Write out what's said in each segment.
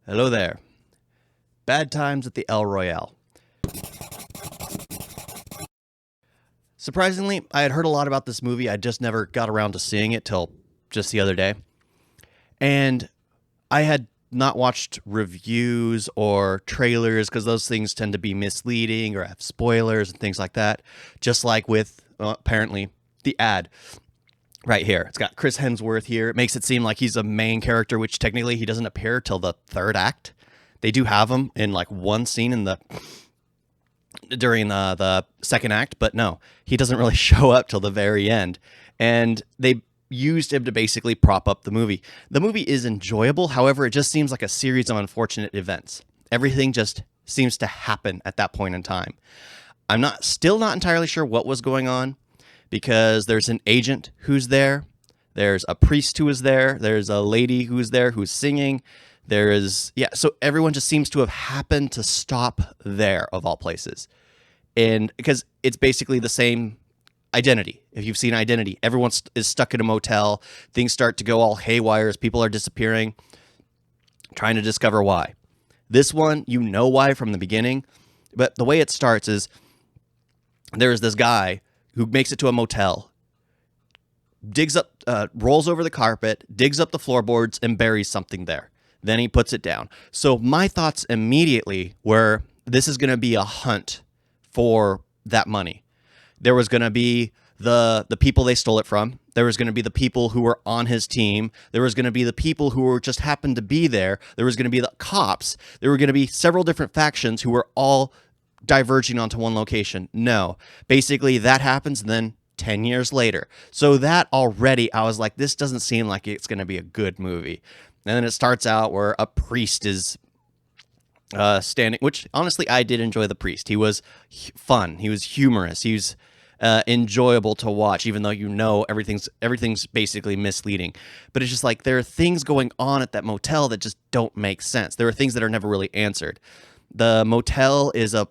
Hello there. Bad times at the El Royale. Surprisingly, I had heard a lot about this movie. I just never got around to seeing it till just the other day. And I had not watched reviews or trailers because those things tend to be misleading or have spoilers and things like that. Just like with, apparently, the ad right here. It's got Chris Hemsworth here. It makes it seem like he's a main character, which technically he doesn't appear till the third act. They do have him in like one scene in the during the second act, but no, he doesn't really show up till the very end. And they used him to basically prop up the movie. The movie is enjoyable, however, it just seems like a series of unfortunate events. Everything just seems to happen at that point in time. I'm still not entirely sure what was going on because there's an agent who's there, there's a priest who is there, there's a lady who's there who's singing. There is, yeah, so everyone just seems to have happened to stop there, of all places. And because it's basically the same identity. If you've seen Identity, everyone is stuck in a motel. Things start to go all haywire as people are disappearing, trying to discover why. This one, you know why from the beginning, but the way it starts is there's this guy who makes it to a motel, digs up, rolls over the carpet, digs up the floorboards, and buries something there. Then he puts it down. So my thoughts immediately were, this is going to be a hunt for that money. There was going to be the people they stole it from. There was going to be the people who were on his team. There was going to be the people who were just happened to be there. There was going to be the cops. There were going to be several different factions who were all diverging onto one location. No. Basically, that happens, and then 10 years later. So that already, I was like, this doesn't seem like it's going to be a good movie. And then it starts out where a priest is standing, which honestly, I did enjoy the priest. He was fun. He was humorous. He was enjoyable to watch, even though you know everything's basically misleading. But it's just like there are things going on at that motel that just don't make sense. There are things that are never really answered. The motel is a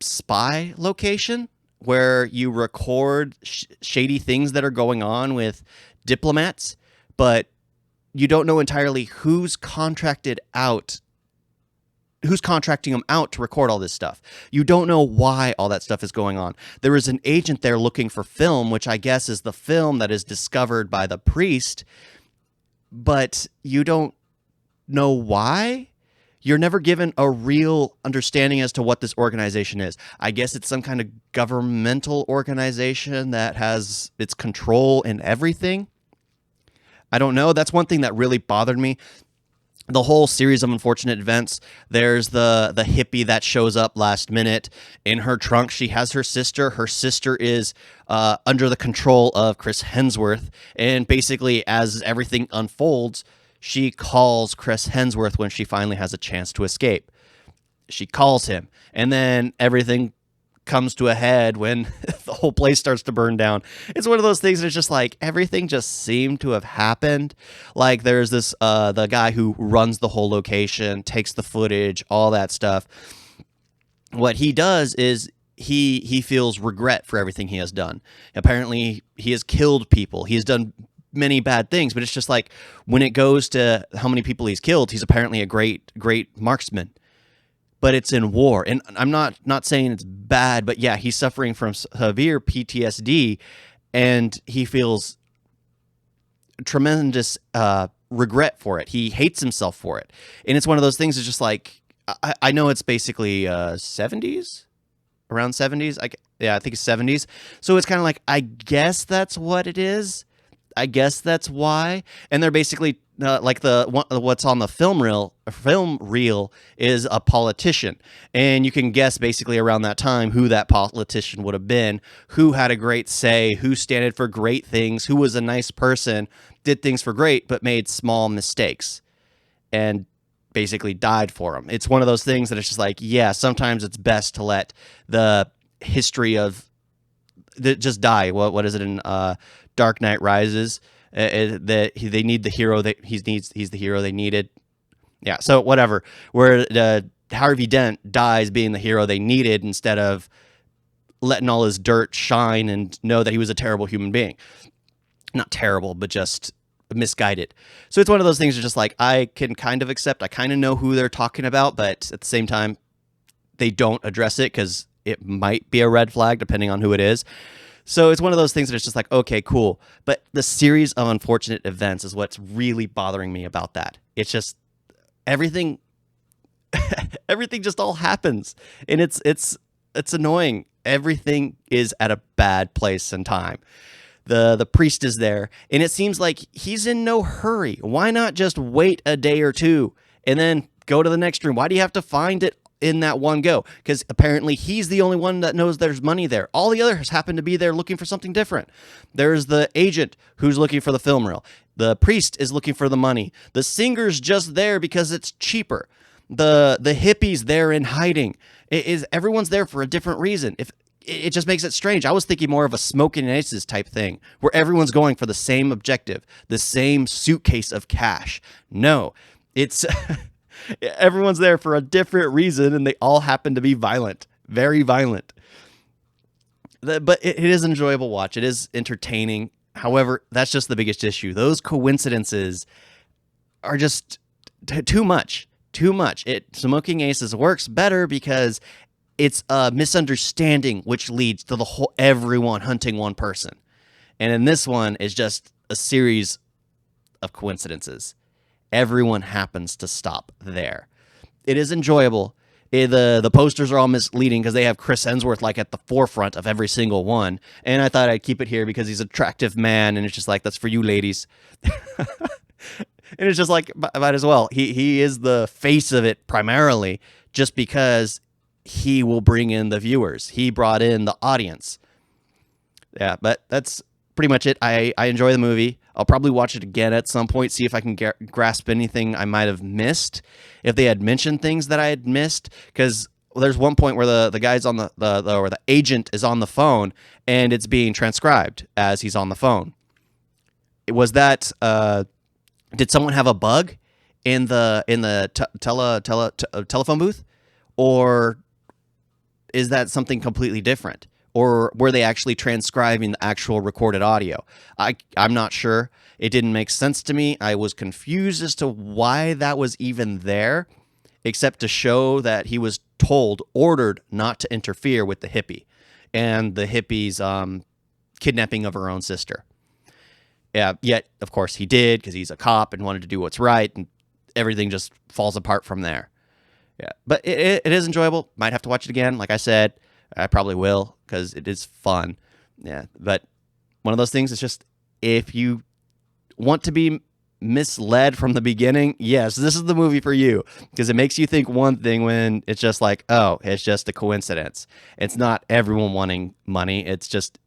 spy location where you record shady things that are going on with diplomats, but you don't know entirely who's contracting them out to record all this stuff. You don't know why all that stuff is going on. There is an agent there looking for film, which I guess is the film that is discovered by the priest, but you don't know why. You're never given a real understanding as to what this organization is. I guess it's some kind of governmental organization that has its control in everything. I don't know. That's one thing that really bothered me. The whole series of unfortunate events. There's the hippie that shows up last minute. In her trunk, she has her sister. Her sister is under the control of Chris Hemsworth. And basically, as everything unfolds, she calls Chris Hemsworth when she finally has a chance to escape. She calls him. And then everything comes to a head when the whole place starts to burn down. It's one of those things that's just like everything just seemed to have happened. Like there's this the guy who runs the whole location, takes the footage, all that stuff. What he does is he feels regret for everything he has done. Apparently he has killed people. He has done many bad things, but it's just like when it goes to how many people he's killed, he's apparently a great marksman. But it's in war. And I'm not saying it's bad, but yeah, he's suffering from severe PTSD, and he feels tremendous regret for it. He hates himself for it. And it's one of those things that's just like, I know it's basically 70s, around 70s. I think it's 70s. So it's kind of like, I guess that's what it is. I guess that's why. And they're basically like what's on the film reel is a politician, and you can guess basically around that time who that politician would have been, who had a great say, who standed for great things, who was a nice person, did things for great, but made small mistakes, and basically died for them. It's one of those things that it's just like, yeah, sometimes it's best to let the history of just die. What is it in Dark Knight Rises? That they need the hero that he's the hero they needed. Yeah, so whatever. Where Harvey Dent dies being the hero they needed instead of letting all his dirt shine and know that he was a terrible human being. Not terrible, but just misguided. So it's one of those things that's just like, I can kind of accept, I kind of know who they're talking about, but at the same time, they don't address it because it might be a red flag depending on who it is. So it's one of those things that it's just like, okay, cool. But the series of unfortunate events is what's really bothering me about that. It's just everything just all happens, and it's annoying. Everything is at a bad place and time. The priest is there, and it seems like he's in no hurry. Why not just wait a day or two and then go to the next room? Why do you have to find it in that one go? Because apparently he's the only one that knows there's money there. All the others happen to be there looking for something different. There's the agent who's looking for the film reel. The priest is looking for the money. The singer's just there because it's cheaper. The hippies there in hiding. Everyone's there for a different reason. If it just makes it strange. I was thinking more of a Smoking Aces type thing, where everyone's going for the same objective, the same suitcase of cash. No, it's everyone's there for a different reason, and they all happen to be violent, very violent. But it is an enjoyable watch. It is entertaining. However, that's just the biggest issue. Those coincidences are just too much. Too much. Smoking Aces works better because it's a misunderstanding which leads to the whole everyone hunting one person. And in this one, it's just a series of coincidences. Everyone happens to stop there. It is enjoyable. The posters are all misleading because they have Chris Hemsworth like at the forefront of every single one. And I thought I'd keep it here because he's an attractive man, and it's just like, that's for you ladies. And it's just like, might as well. He is the face of it primarily just because he will bring in the viewers. He brought in the audience. Yeah, but that's pretty much it. I enjoy the movie. I'll probably watch it again at some point, see if I can grasp anything I might have missed. If they had mentioned things that I had missed, because there's one point where the guy's on the agent is on the phone and it's being transcribed as he's on the phone. Was that did someone have a bug in the telephone booth, or is that something completely different? Or were they actually transcribing the actual recorded audio? I'm not sure. It didn't make sense to me. I was confused as to why that was even there, except to show that he was ordered not to interfere with the hippie and the hippie's kidnapping of her own sister. Yeah, yet, of course, he did because he's a cop and wanted to do what's right, and everything just falls apart from there. Yeah, but it is enjoyable. Might have to watch it again. Like I said, I probably will because it is fun. Yeah, but one of those things is just, if you want to be misled from the beginning, yes, this is the movie for you, because it makes you think one thing when it's just like, oh, it's just a coincidence. It's not everyone wanting money. It's just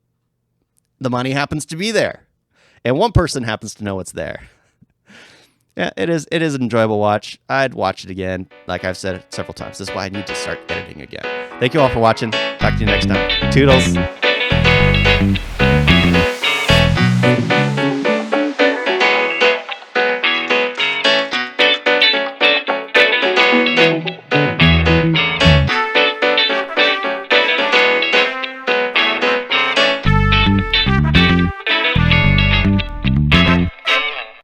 the money happens to be there, and one person happens to know it's there. Yeah, it is an enjoyable watch. I'd watch it again. Like I've said several times, this is why I need to start editing again. Thank you all for watching. Talk to you next time. Toodles.